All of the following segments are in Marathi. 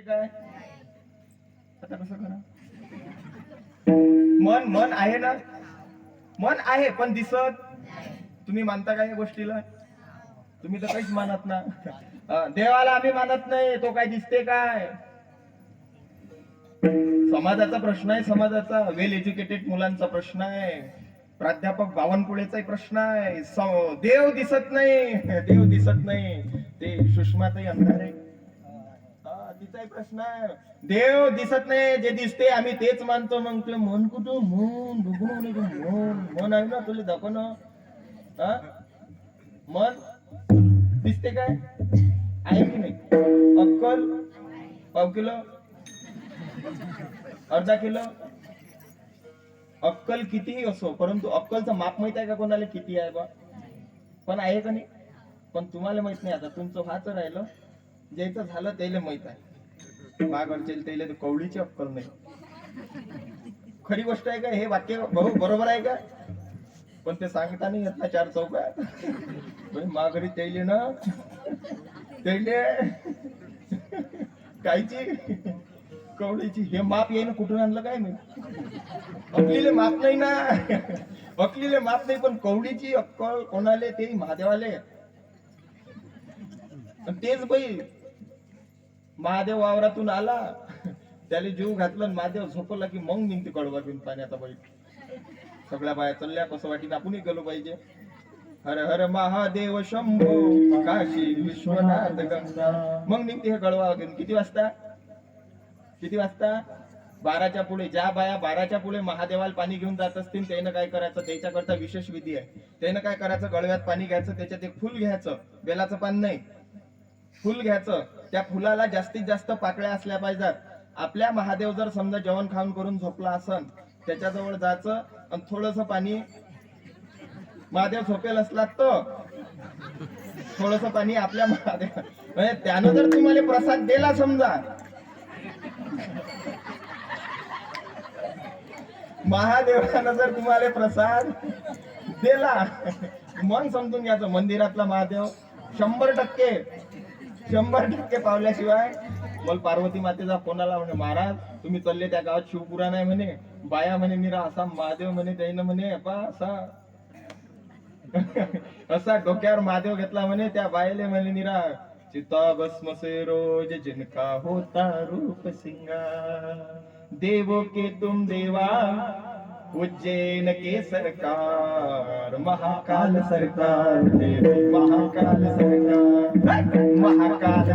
काय आता कसं करा? मन मन आहे ना, मन आहे पण दिसत. तुम्ही मानता का या गोष्टीला? तुम्ही तर काहीच मानत ना. देवाला आम्ही मानत नाही, तो काय दिसते काय? समाजाचा प्रश्न आहे, समाजाचा वेल एज्युकेटेड मुलांचा प्रश्न आहे, प्राध्यापक बावनकुळेचाही प्रश्न आहे. देव दिसत नाही, देव दिसत नाही. ते सुषमाताई अंधारे तिचाही प्रश्न आहे, देव दिसत नाही, जे दिसते आम्ही तेच मानतो. मग तुला मन कुठं? मन बघून मन मन आहे ना, तुला दाखव ना. मन दिसते काय? आहे की नाही? अक्कल पाव किलो, अर्धा किलो. अक्कल कितीही असो, परंतु अक्कलचं माप माहित आहे का कोणाला किती आहे बा? पण आहे का नाही? पण तुम्हाला माहित नाही. आता तुमचं व्हाचं राहिलं, ज्याचं झालं त्याला माहित आहे. मागडचे त्याला तर कवडीची अक्कल नाही. खरी गोष्ट आहे का हे वाक्य? बरोबर आहे का? पण ते सांगता नाही येत ना चार चौकात. माघारी त्याले ना, त्याले कायची कवडीची हे माप येईन कुठून आणलं काय मी? अकलीले माप नाही ना, अकलीले माप नाही, पण कवडीची अक्कल कोणाले? ते महादेवाले. तेच बाई महादेव वावरातून आला, त्याला जीव घातला, महादेव झोपला की मग निघते कडवा घेऊन पाण्याचा बाई. सगळ्या बाया चालल्या, कसं वाटीन आपणही गेलो पाहिजे. हर हर महादेव शंभो काशी विश्वनाथ गंगा. मग निघते हे कळवा घेऊन. किती वाजता? किती वाजता? 12च्या पुढे. ज्या बाया 12च्या पुढे महादेवाला पाणी घेऊन जात असतील त्यानं काय करायचं? त्याच्याकरता विशेष विधी आहे. त्यानं काय करायचं? गळव्यात पाणी घ्यायचं, त्याच्यात एक फुल घ्यायचं, बेलाचं पान नाही, फुल घ्यायचं. त्या फुलाला जास्तीत जास्त पाकळ्या असल्या पाहिजेत. आपल्या महादेव जर समजा जेवण खाऊन करून झोपला असन, त्याच्याजवळ जायचं आणि थोडस पाणी, महादेव झोपेल असला तर थोडस पाणी आपल्या महादेव, म्हणजे त्यानं जर तुम्हाला प्रसाद दिला समजा, महादेवानं जर तुम्हाला प्रसाद दिला, मग समजून घ्यायचं मंदिरातला महादेव 100% पावल्याशिवाय. मला पार्वती मातेचा फोन आला, म्हणे महाराज तुम्ही चालले त्या गावात शिवपुराण आहे म्हणे, बाया म्हणे निरा असा महादेव म्हणे, त्यानं म्हणे असा असा डोक्यावर महादेव घेतला म्हणे, त्या बायले म्हणे निरा चिता भस्म से रोज जिनका होता रूप सिंगार, देवो के तुम देवा उज्जैन के सरकार, महाकाल सरकार, महाकाल सरकार, महाकाल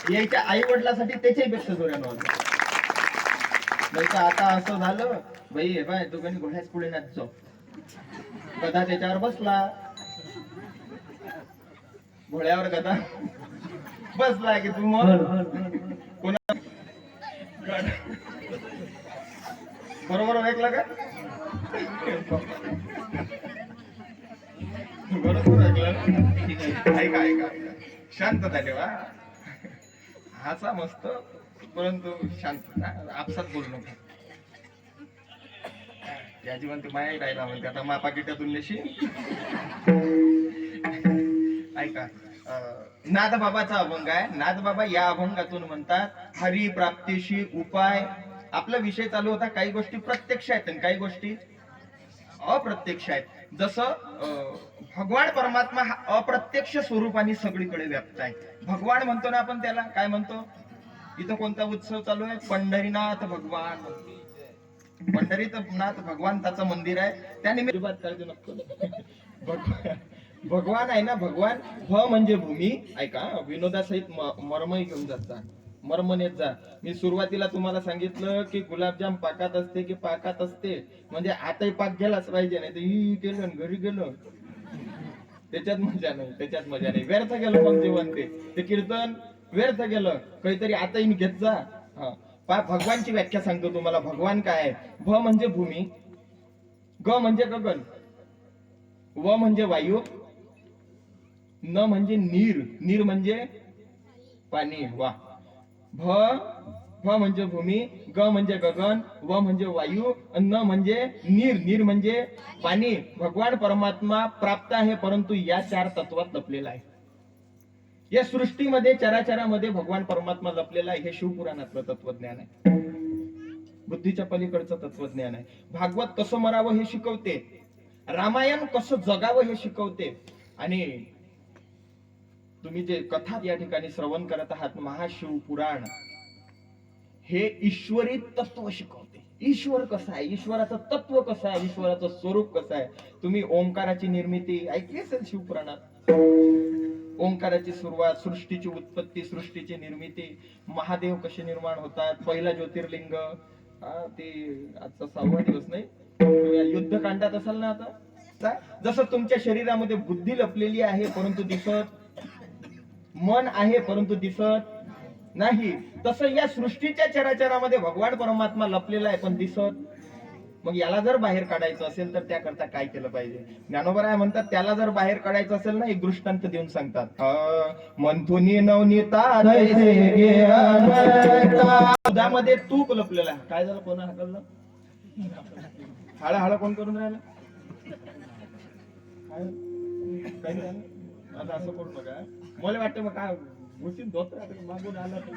याच्या आई वडिलांसाठी त्याच्याही पेक्षा जोऱ्यानं होता. नाही तर आता असं झालं बाई, हे बाय तू कधी घोड्याच पुढे नाचतो, गधा त्याच्यावर बसला, घोड्यावर गधा बसला की तू मग कोणा बरोबर ऐकलं का? बरोबर ऐकलं. ऐका ऐका शांतता ठेवा, हसा मस्त, परंतु शांतता, आपसात बोलू नका. त्याची म्हणते माया राहिला म्हणते आता मा पाकिटातून नेशी. ऐका, नादबाबाचा अभंग आहे. नादबाबा या अभंगातून म्हणतात हरी प्राप्तीशी उपाय. आपला विषय चालू होता काही गोष्टी प्रत्यक्ष आहेत आणि काही गोष्टी अप्रत्यक्ष आहेत. जसं भगवान परमात्मा हा अप्रत्यक्ष स्वरूपाने सगळीकडे व्याप्त आहे. भगवान म्हणतो ना आपण, त्याला काय म्हणतो? इथं कोणता उत्सव चालू आहे? पंढरीनाथ भगवान. पंढरीनाथ भगवान त्याचं मंदिर आहे. त्याने मी बात काळजी नको. भगवान आहे ना, भगवान. भ म्हणजे भूमी. ऐका, विनोदासहित मर्मही घेऊन जात जा, मर्म नेत जा. मी सुरुवातीला तुम्हाला सांगितलं की गुलाबजाम पाकात असते की पाकात असते, म्हणजे आताही पाक गेलाच पाहिजे, नाही तर ही गेलं घरी गेलं त्याच्यात मजा नाही, त्याच्यात मजा नाही. व्यर्थ गेलं मग जीवन, ते कीर्तन व्यर्थ गेलं. काहीतरी आताही घेत जा. हा, भगवानची व्याख्या सांगतो तुम्हाला. भगवान काय आहे? भ म्हणजे भूमी, ग म्हणजे गगन, व म्हणजे वायू, न म्हणजे नीर, नीर म्हणजे पाणी. वा. भ म्हणजे भूमी, ग म्हणजे गगन, व म्हणजे वायू, न म्हणजे नीर, नीर म्हणजे पाणी. भगवान परमात्मा प्राप्त आहे, परंतु या 4 तत्वात लपलेला आहे. या सृष्टीमध्ये चराचरामध्ये भगवान परमात्मा लपलेला आहे. हे शिवपुराणातलं तत्वज्ञान आहे, बुद्धीच्या पलीकडचं तत्वज्ञान आहे. भागवत कसं मरावं हे शिकवते, रामायण कसं जगावं हे शिकवते, आणि तुम्ही जे कथा या ठिकाणी श्रवण करत आहात, महाशिवपुराण हे ईश्वरी तत्व शिकवते. ईश्वर कसा आहे, ईश्वराचं तत्व कसं आहे, ईश्वराचं स्वरूप कसं आहे. तुम्ही ओंकाराची निर्मिती ऐकली असेल शिवपुराणात. ओंकाराची सुरुवात, सृष्टीची उत्पत्ती, सृष्टीची निर्मिती, महादेव कसे निर्माण होतात, पहिला ज्योतिर्लिंग. ते आजचा 6वा दिवस नाही, युद्धकांडात असाल ना आता. जसं तुमच्या शरीरामध्ये बुद्धी लपलेली आहे परंतु दिसत, मन आहे परंतु दिसत नाही, तसं या सृष्टीच्या चराचरामध्ये भगवान परमात्मा लपलेला आहे पण दिसत. मग याला जर बाहेर काढायचं असेल तर त्याकरता काय केलं पाहिजे? ज्ञानोबा म्हणतात, त्याला जर बाहेर काढायचं असेल ना, एक दृष्टांत देऊन सांगतात. मंथुनी नवनीता दुधामध्ये तूप लपलेला आहे. काय झालं? कोणा हाकललं? हळहळ कोण करून राहिलं? काही झालं? आता असं करू नका. मला वाटतं मग काय घुसीन धोत्र मागून आला